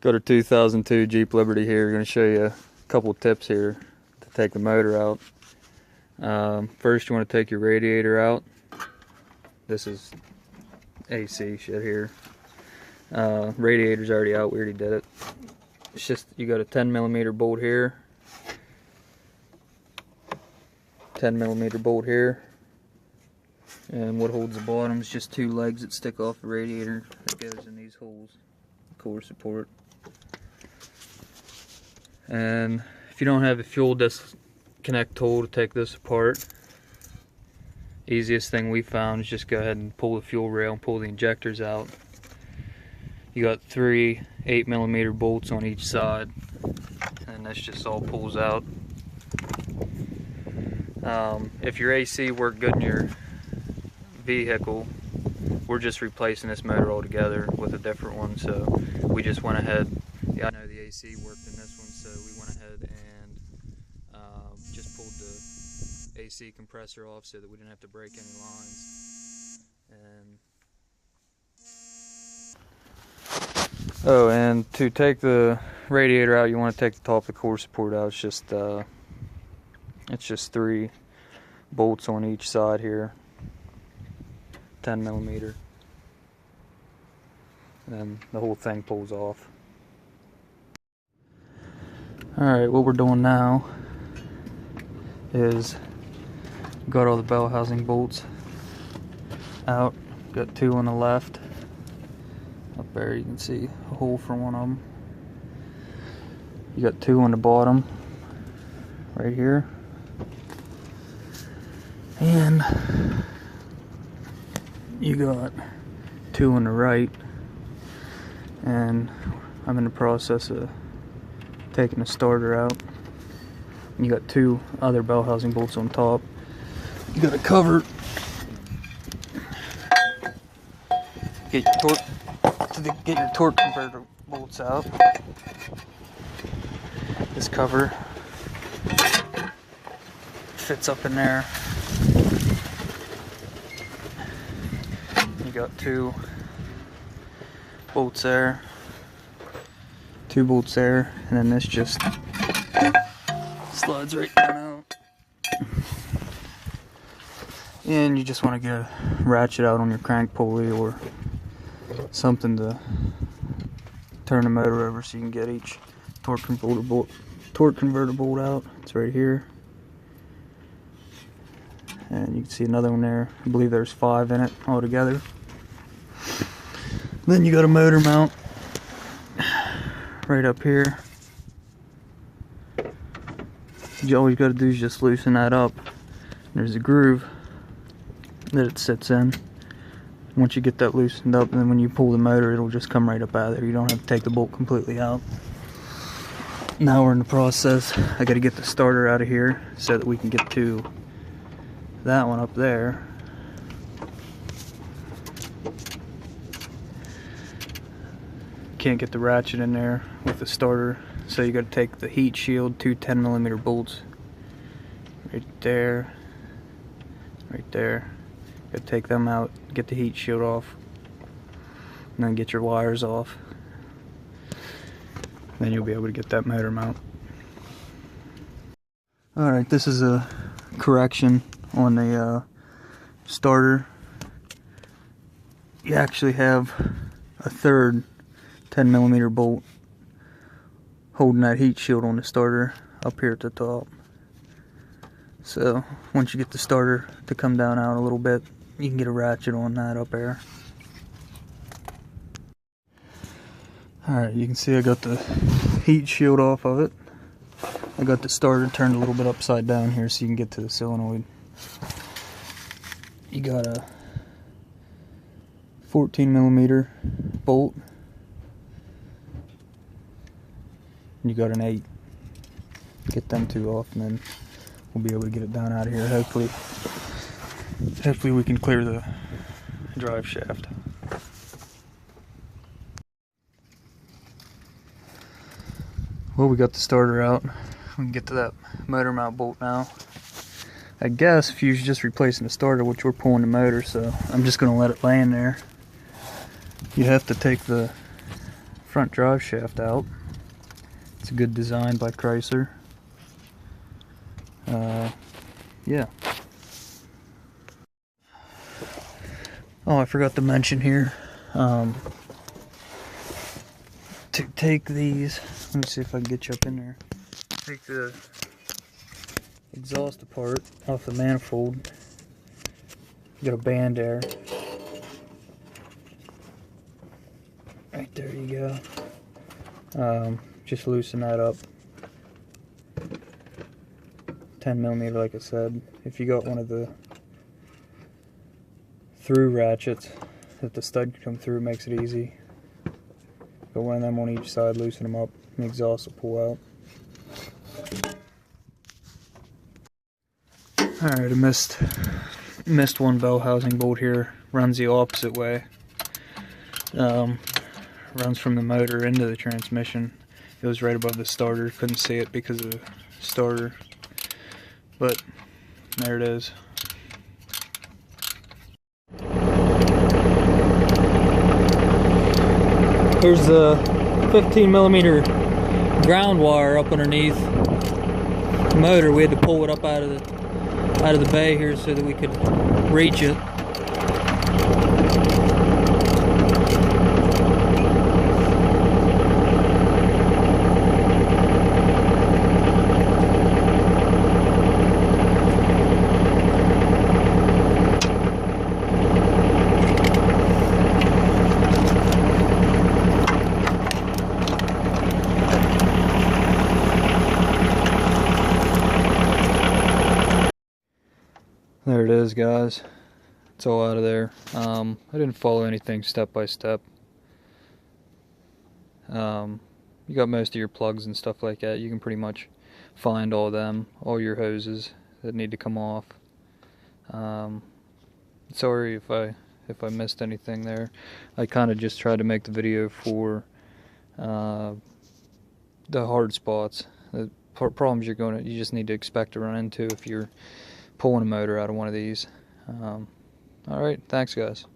Got a 2002 Jeep Liberty here. We're going to show you a couple tips here to take the motor out. First, you want to take your radiator out. This is AC shit here. Radiator's already out. We already did it. It's just, you got a 10mm bolt here, 10mm bolt here, and what holds the bottom is just two legs that stick off the radiator that goes in these holes, core support. And if you don't have a fuel disconnect tool to take this apart, easiest thing we found is just go ahead and pull the fuel rail and pull the injectors out. You got 3 8mm bolts on each side, and this just all pulls out. If your AC worked good in your vehicle, we're just replacing this motor altogether with a different one, so we just went ahead. Yeah, I know the AC worked in this one, so we went ahead and just pulled the AC compressor off so that we didn't have to break any lines. And to take the radiator out, you want to take the top of the core support out. It's just 3 bolts on each side here, 10mm, and then the whole thing pulls off. Alright, what we're doing now is got all the bell housing bolts out. Got 2 on the left. Up there you can see a hole for one of them. You got 2 on the bottom right here, and you got 2 on the right. And I'm in the process of taking the starter out. You got 2 other bell housing bolts on top. You got a cover. Get your torque converter bolts out. This cover fits up in there. You got 2 bolts there, 2 bolts there, and then this just slides right down out. And you just want to get a ratchet out on your crank pulley or something to turn the motor over so you can get each torque converter bolt out. It's right here. And you can see another one there. I believe there's 5 in it altogether. Then you got a motor mount right up here. All you got to do is just loosen that up. There's a groove that it sits in. Once you get that loosened up, and then when you pull the motor, it'll just come right up out of there. You don't have to take the bolt completely out. Now we're in the process. I got to get the starter out of here so that we can get to that one up there. Can't get the ratchet in there with the starter, so you got to take the heat shield, 2 10mm bolts right there, right there. Got to take them out, get the heat shield off, and then get your wires off. Then you'll be able to get that motor mount. Alright, this is a correction on the starter. You actually have a third 10mm bolt holding that heat shield on the starter up here at the top. So once you get the starter to come down out a little bit, you can get a ratchet on that up there. Alright, you can see I got the heat shield off of it. I got the starter turned a little bit upside down here so you can get to the solenoid. You got a 14mm bolt. You got an 8. Get them 2 off, and then we'll be able to get it down out of here. Hopefully we can clear the drive shaft. Well, we got the starter out. We can get to that motor mount bolt now. I guess if you're just replacing the starter, which we're pulling the motor, so I'm just going to let it lay in there. You have to take the front drive shaft out. It's a good design by Chrysler. Yeah. Oh, I forgot to mention here, to take these, let me see if I can get you up in there. Take the exhaust apart off the manifold. You got a band there. Right there you go. Just loosen that up. 10mm, like I said. If you got one of the through ratchets that the stud can come through, makes it easy. But one of them on each side, loosen them up, and the exhaust will pull out. Alright, I missed one bell housing bolt here. Runs the opposite way. Runs from the motor into the transmission. It was right above the starter. Couldn't see it because of the starter. But there it is. Here's the 15mm ground wire up underneath the motor. We had to pull it up out of the bay here so that we could reach it. There it is, guys. It's all out of there. I didn't follow anything step by step. You got most of your plugs and stuff like that. You can pretty much find all them, all your hoses that need to come off. Sorry if I missed anything there. I kind of just tried to make the video for the hard spots, the problems you just need to expect to run into if you're pulling a motor out of one of these. Alright, thanks guys.